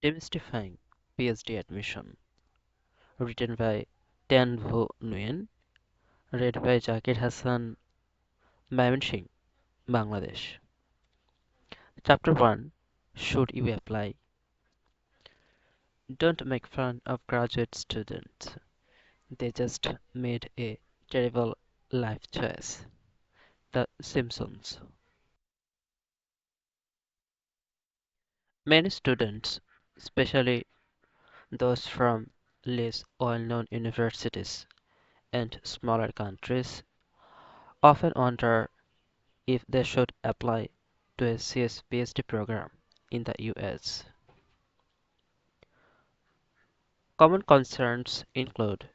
Demystifying PhD Admission, written by ThanhVu Nguyen, read by Zakir Hassan, Mymensingh, Bangladesh. Chapter 1. Should you apply? Don't make fun of graduate students. They just made a terrible life choice. The Simpsons. Many students, especially those from less well-known universities and smaller countries, often wonder if they should apply to a CS PhD program in the US. Common concerns include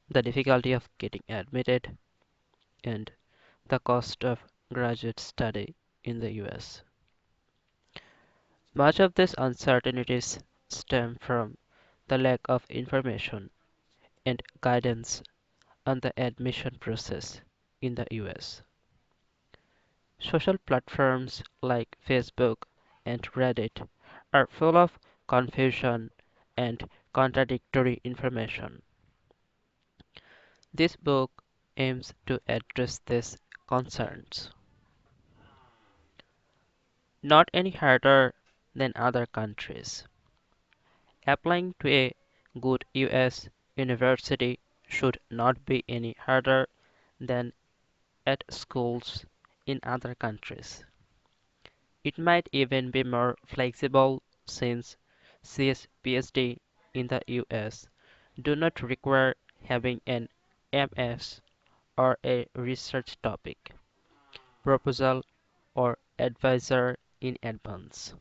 the difficulty of getting admitted and the cost of graduate study in the US. Much of these uncertainties stem from the lack of information and guidance on the admission process in the US. Social platforms like Facebook and Reddit are full of confusion and contradictory information. This book aims to address these concerns. Not any harder than other countries. Applying to a good US university should not be any harder than at schools in other countries. It might even be more flexible since CS PhD in the US do not require having an MS or a research topic, proposal, or advisor in advance.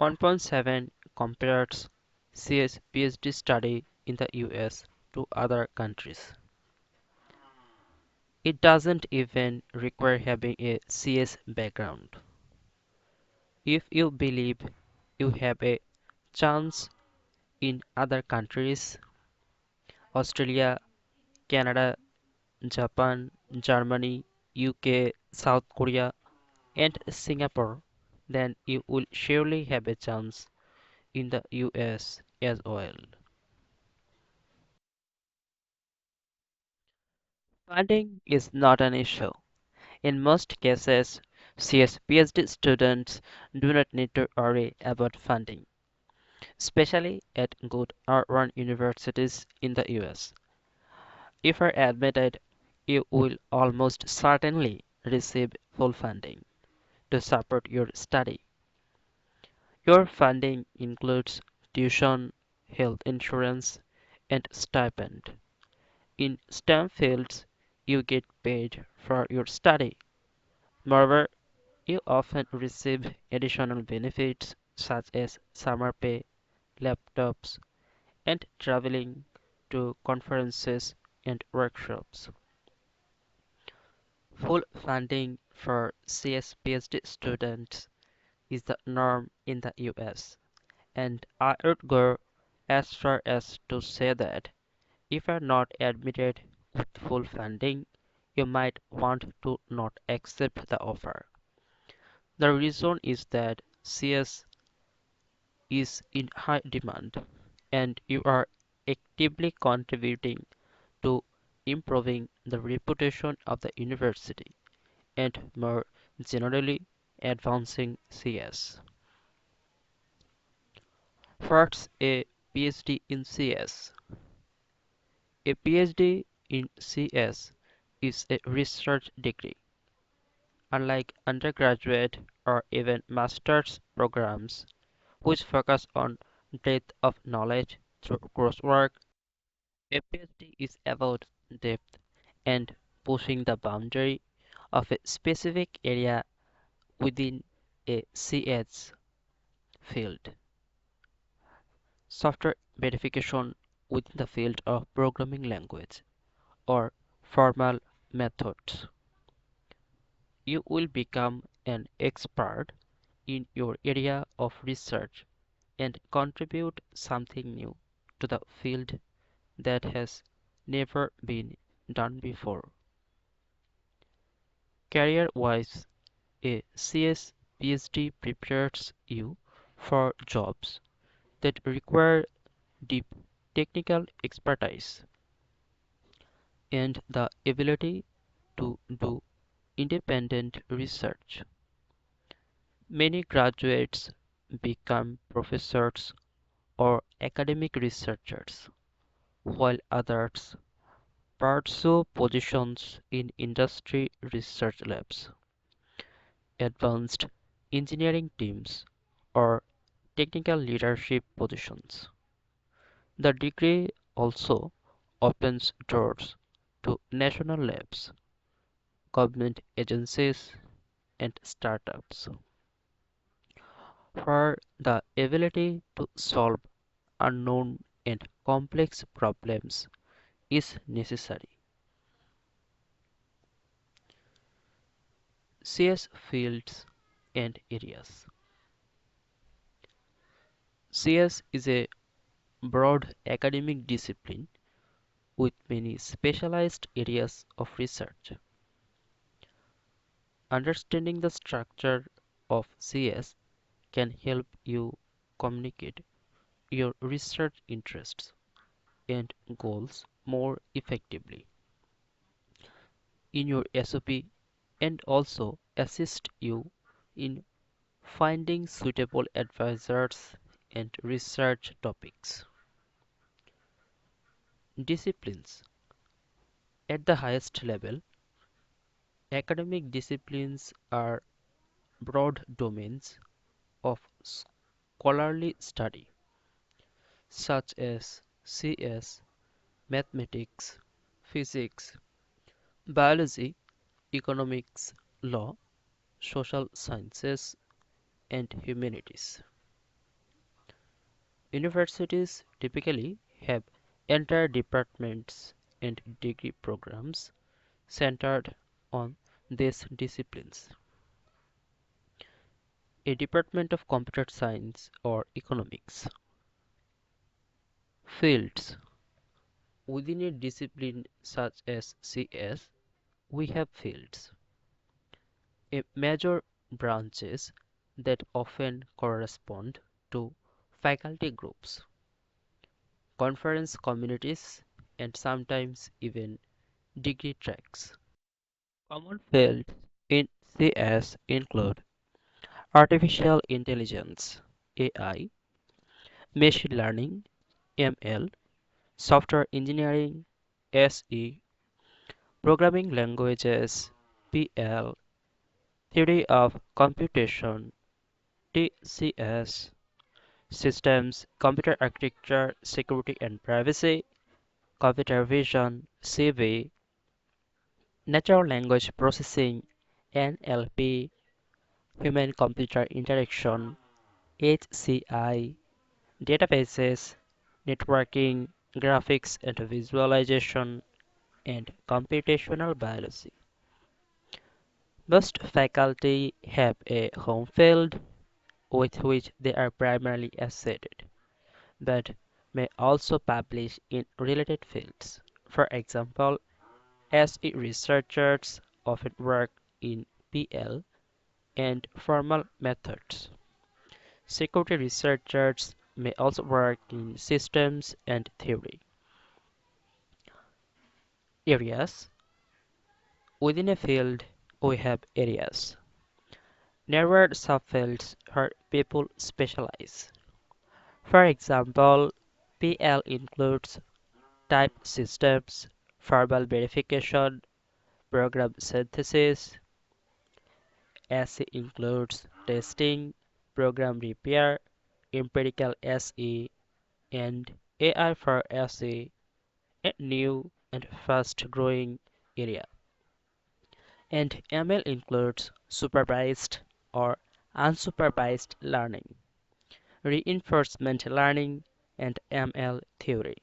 1.7 compares CS PhD study in the US to other countries. It doesn't even require having a CS background. If you believe you have a chance in other countries, Australia, Canada, Japan, Germany, UK, South Korea, and Singapore, then you will surely have a chance in the US as well. Funding is not an issue. In most cases, CS PhD students do not need to worry about funding, especially at good or run universities in the US. If you're admitted, you will almost certainly receive full funding to support your study. Your funding includes tuition, health insurance, and stipend. In STEM fields, you get paid for your study. Moreover, you often receive additional benefits such as summer pay, laptops, and traveling to conferences and workshops. Full funding for CS PhD students is the norm in the US, and I would go as far as to say that if you are not admitted with full funding, you might want to not accept the offer. The reason is that CS is in high demand, and you are actively contributing to improving the reputation of the university and more generally advancing CS. What's a PhD in CS? A PhD in CS is a research degree. Unlike undergraduate or even master's programs, which focus on depth of knowledge through coursework, a PhD is about depth and pushing the boundary of a specific area within a CS field. Software verification within the field of programming language or formal methods. You will become an expert in your area of research and contribute something new to the field that has never been done before. Career wise, a CS PhD prepares you for jobs that require deep technical expertise and the ability to do independent research. Many graduates become professors or academic researchers, while others pursue positions in industry research labs, advanced engineering teams, or technical leadership positions. The degree also opens doors to national labs, government agencies, and startups, where the ability to solve unknown and complex problems is necessary. CS fields and areas. CS is a broad academic discipline with many specialized areas of research. Understanding the structure of CS can help you communicate your research interests and goals more effectively in your SOP and also assist you in finding suitable advisors and research topics. Disciplines. At the highest level, academic disciplines are broad domains of scholarly study, such as CS, mathematics, physics, biology, economics, law, social sciences, and humanities. Universities typically have entire departments and degree programs centered on these disciplines. A department of computer science or economics. Fields. Within a discipline such as CS, we have fields, a major branches that often correspond to faculty groups, conference communities, and sometimes even degree tracks. Common fields in CS include artificial intelligence (AI), machine learning (ML), software engineering (SE), programming languages (PL), theory of computation (TCS), systems, computer architecture, security and privacy, computer vision (CV), natural language processing (NLP), human computer interaction HCI, databases, networking, graphics and visualization, and computational biology. Most faculty have a home field with which they are primarily associated, but may also publish in related fields. For example, SE researchers often work in PL and formal methods. Security researchers may also work in systems and theory. Areas. Within a field, we have areas, narrowed subfields where people specialize. For example, PL includes type systems, verbal verification, program synthesis. SE includes testing, program repair, empirical SE, and AI for SE, a new and fast-growing area. And ML includes supervised or unsupervised learning, reinforcement learning, and ML theory.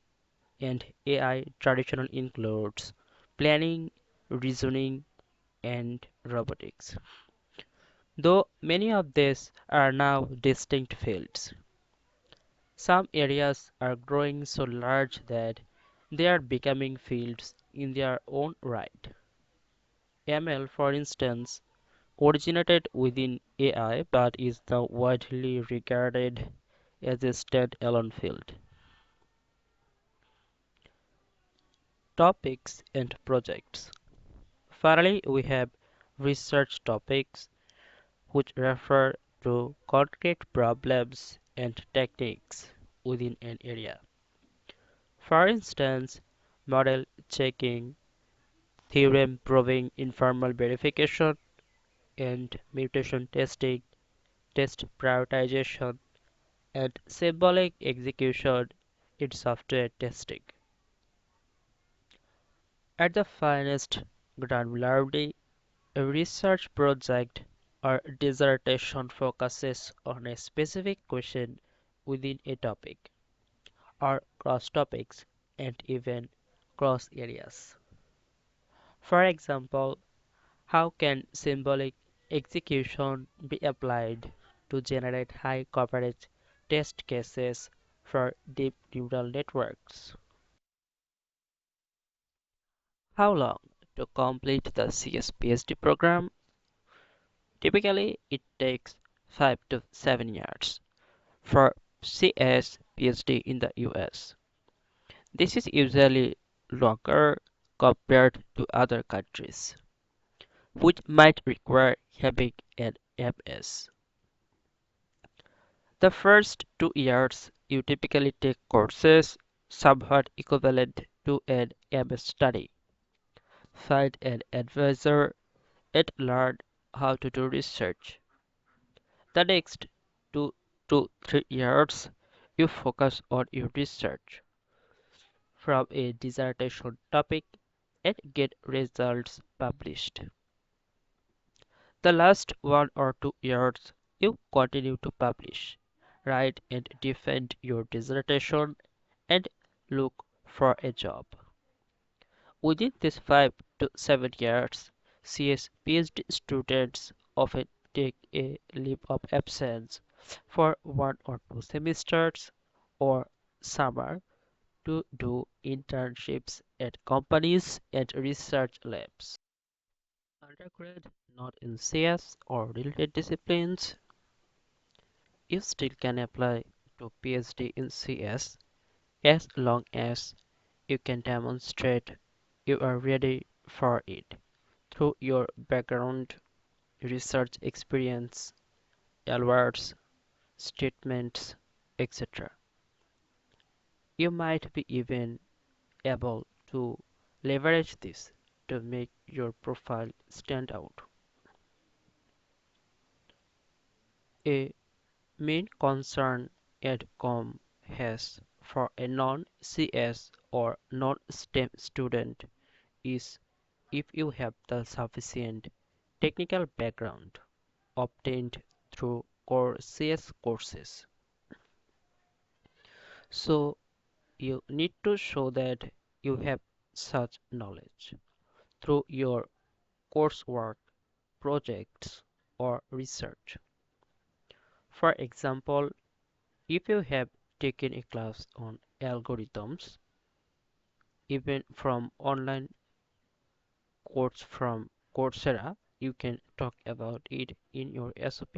And AI traditionally includes planning, reasoning, and robotics. Though many of these are now distinct fields, some areas are growing so large that they are becoming fields in their own right. ML, for instance, originated within AI but is now widely regarded as a standalone field. Topics and projects. Finally, we have research topics which refer to concrete problems and techniques within an area. For instance, model checking, theorem proving, informal verification, and mutation testing, test prioritization, and symbolic execution in software testing. At the finest granularity, a research project or dissertation focuses on a specific question within a topic, or cross topics, and even cross areas. For example, how can symbolic execution be applied to generate high coverage test cases for deep neural networks? How long to complete the CS PhD program? Typically, it takes 5 to 7 years for CS PhD in the US. This is usually longer compared to other countries, which might require having an MS. The first 2 years you typically take courses somewhat equivalent to an MS study, find an advisor, and learn how to do research. The next 2 to 3 years you focus on your research from a dissertation topic and get results published. The last 1 or 2 years you continue to publish, write and defend your dissertation, and look for a job. Within these 5 to 7 years, CS PhD students often take a leave of absence for 1 or 2 semesters or summer to do internships at companies and research labs. Undergrad not in CS or related disciplines, you still can apply to PhD in CS as long as you can demonstrate you are ready for it through your background, research experience, awards, statements, etc. You might be even able to leverage this to make your profile stand out. A main concern EdCom has for a non-CS or non-STEM student is if you have the sufficient technical background obtained through core CS courses. So you need to show that you have such knowledge through your coursework, projects, or research. For example, if you have taken a class on algorithms, even from online course from Coursera, you can talk about it in your SOP.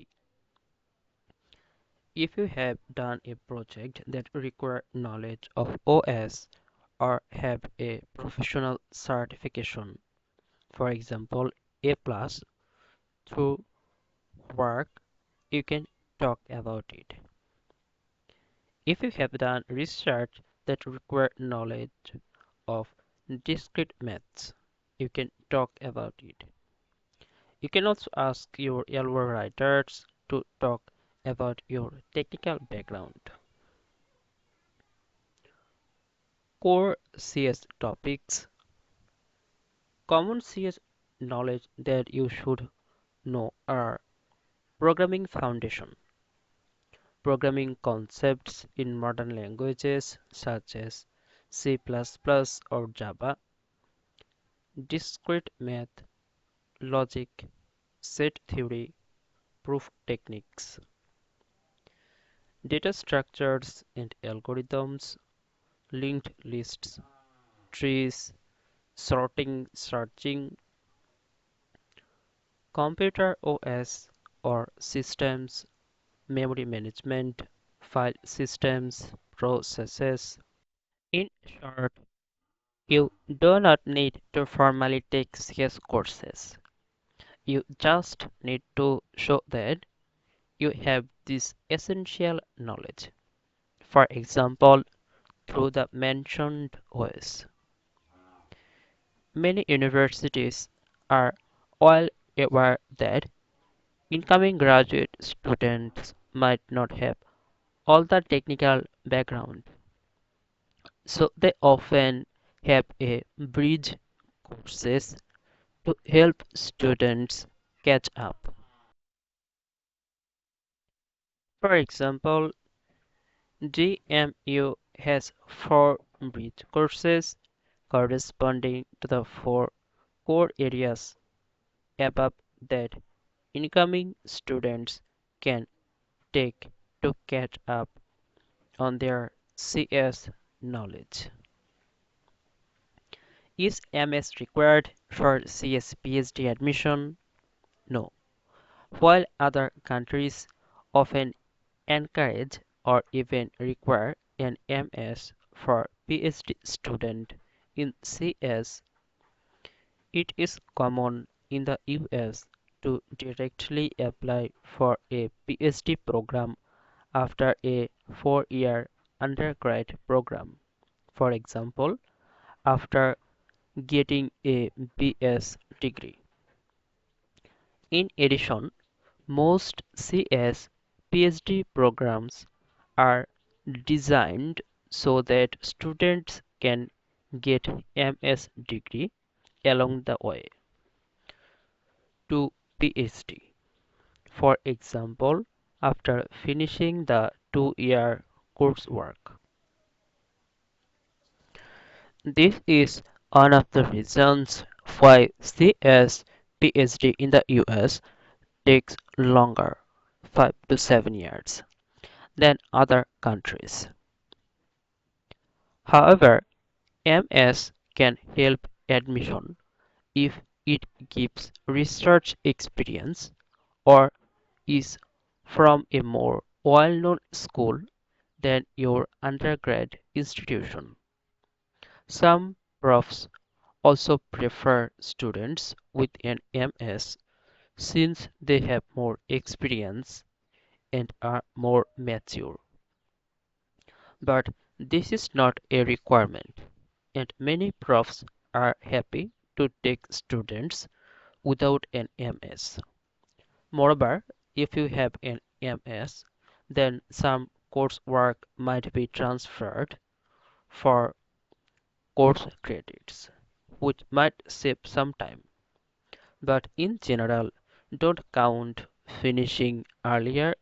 If you have done a project that requires knowledge of OS or have a professional certification, for example, A plus through work, you can talk about it. If you have done research that requires knowledge of discrete maths, you can talk about it. You can also ask your Elwer writers to talk about your technical background. Core CS topics. Common CS knowledge that you should know are programming foundation, programming concepts in modern languages such as C++ or Java, discrete math, logic, set theory, proof techniques, data structures and algorithms, linked lists, trees, sorting, searching, Computer OS or systems, memory management, file systems, processes. In short, you do not need to formally take CS courses. You just need to show that you have this essential knowledge. For example, through the mentioned OS. Many universities are well aware that incoming graduate students might not have all the technical background, so they often have a bridge courses to help students catch up. For example, DMU has four bridge courses corresponding to the four core areas above that incoming students can take to catch up on their CS knowledge. Is MS required for CS PhD admission? No. While other countries often encourage or even require an MS for PhD student in CS, it is common in the US to directly apply for a PhD program after a 4-year undergrad program. For example, after getting a BS degree. In addition, most CS PhD programs are designed so that students can get MS degree along the way to PhD. For example, after finishing the 2-year coursework. This is one of the reasons why CS PhD in the US takes longer, 5 to 7 years, than other countries. However, MS can help admission if it gives research experience or is from a more well-known school than your undergrad institution. Some profs also prefer students with an MS since they have more experience and are more mature. But this is not a requirement, and many profs are happy to take students without an MS. Moreover, if you have an MS, then some coursework might be transferred for course credits, which might save some time. But in general, don't count finishing earlier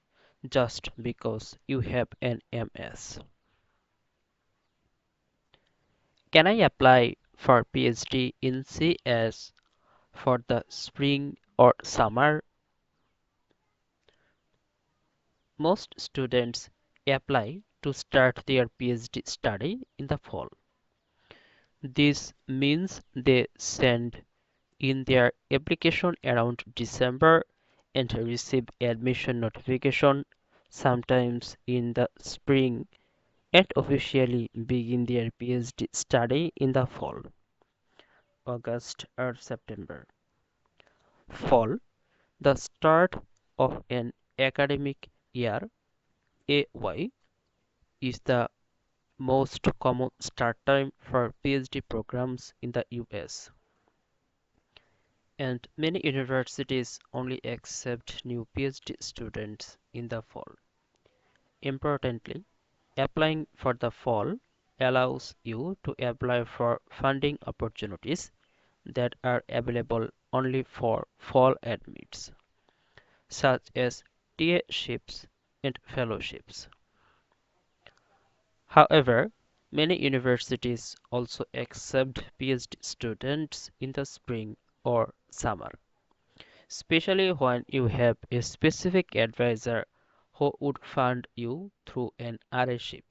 just because you have an MS. Can I apply for PhD in CS for the spring or summer? Most students apply to start their PhD study in the fall. This means they send in their application around December and receive admission notification sometimes in the spring and officially begin their PhD study in the fall, August or September. Fall, the start of an academic year, AY, is the most common start time for PhD programs in the US, and many universities only accept new PhD students in the fall. Importantly, applying for the fall allows you to apply for funding opportunities that are available only for fall admits, such as TA-ships and fellowships. However, many universities also accept PhD students in the spring or summer, especially when you have a specific advisor who would fund you through an RA-ship.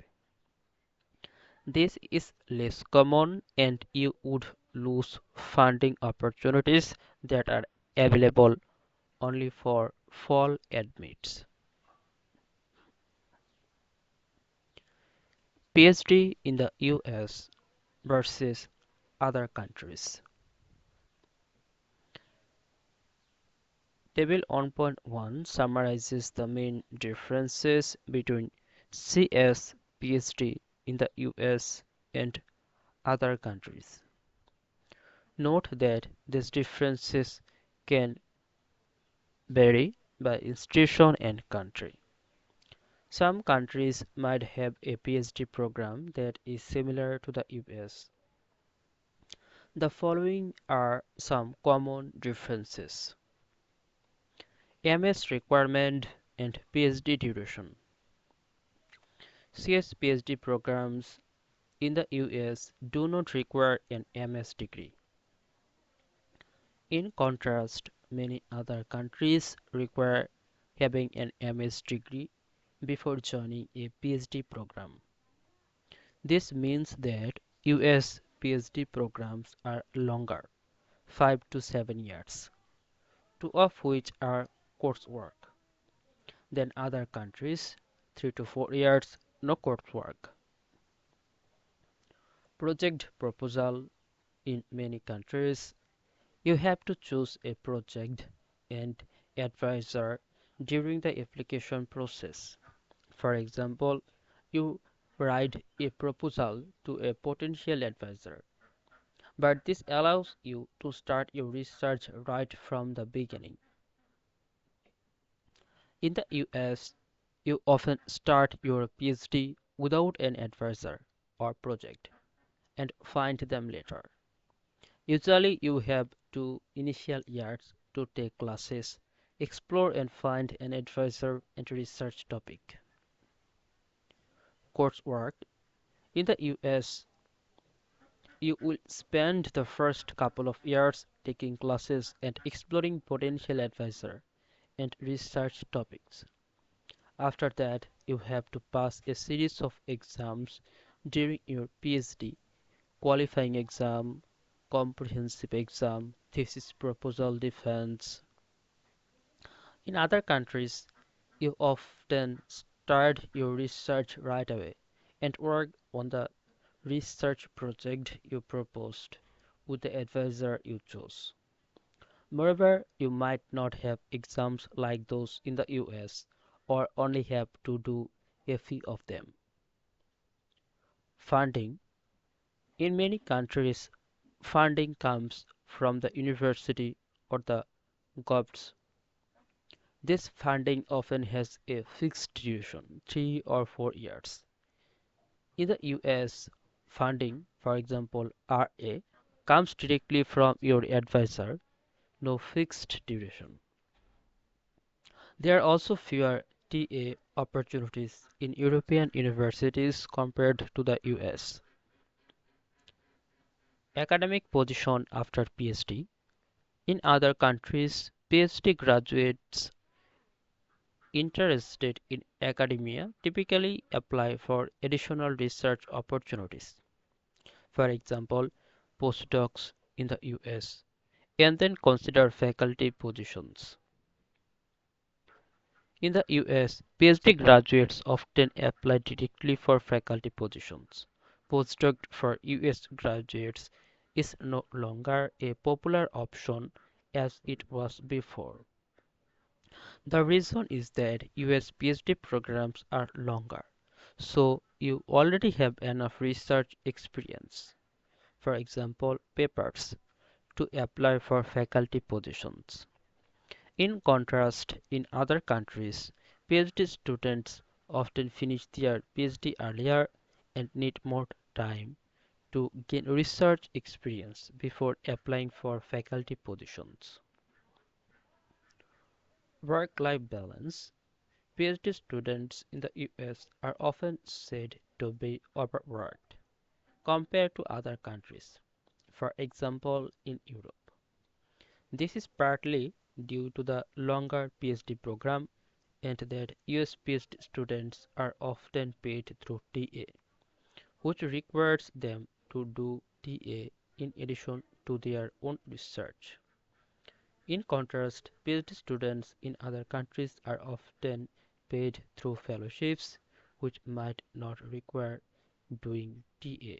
This is less common and you would lose funding opportunities that are available only for fall admits. PhD in the US versus other countries. Table 1.1 summarizes the main differences between CS PhD in the US and other countries. Note that these differences can vary by institution and country. Some countries might have a PhD program that is similar to the US. The following are some common differences. MS requirement and PhD duration. CS PhD programs in the US do not require an MS degree. In contrast, many other countries require having an MS degree before joining a PhD program. This means that US PhD programs are longer, 5 to 7 years, two of which are coursework, than other countries, 3 to 4 years, no coursework. Project proposal. In many countries, you have to choose a project and advisor during the application process. For example, you write a proposal to a potential advisor, but this allows you to start your research right from the beginning. In the US, you often start your PhD without an advisor or project and find them later. Usually you have 2 initial years to take classes, explore and find an advisor and research topic. Coursework. In the US, you will spend the first couple of years taking classes and exploring potential advisor and research topics. After that, you have to pass a series of exams during your PhD: qualifying exam, comprehensive exam, thesis proposal defense. In other countries, you often start your research right away and work on the research project you proposed with the advisor you chose. Moreover, you might not have exams like those in the US or only have to do a few of them. Funding. In many countries, funding comes from the university or the governments. This funding often has a fixed duration, 3 or 4 years. In the US, funding, for example RA, comes directly from your advisor, no fixed duration. There are also fewer TA opportunities in European universities compared to the US. Academic position after PhD. In other countries, PhD graduates interested in academia typically apply for additional research opportunities, for example, postdocs in the US, and then consider faculty positions. In the US, PhD graduates often apply directly for faculty positions. Postdoc for US graduates is no longer a popular option as it was before. The reason is that US PhD programs are longer, so you already have enough research experience, for example papers, to apply for faculty positions. In contrast, in other countries, PhD students often finish their PhD earlier and need more time to gain research experience before applying for faculty positions. Work-life balance. PhD students in the US are often said to be overworked compared to other countries, for example in Europe. This is partly due to the longer PhD program and that US PhD students are often paid through TA, which requires them to do TA in addition to their own research. In contrast, PhD students in other countries are often paid through fellowships, which might not require doing TA.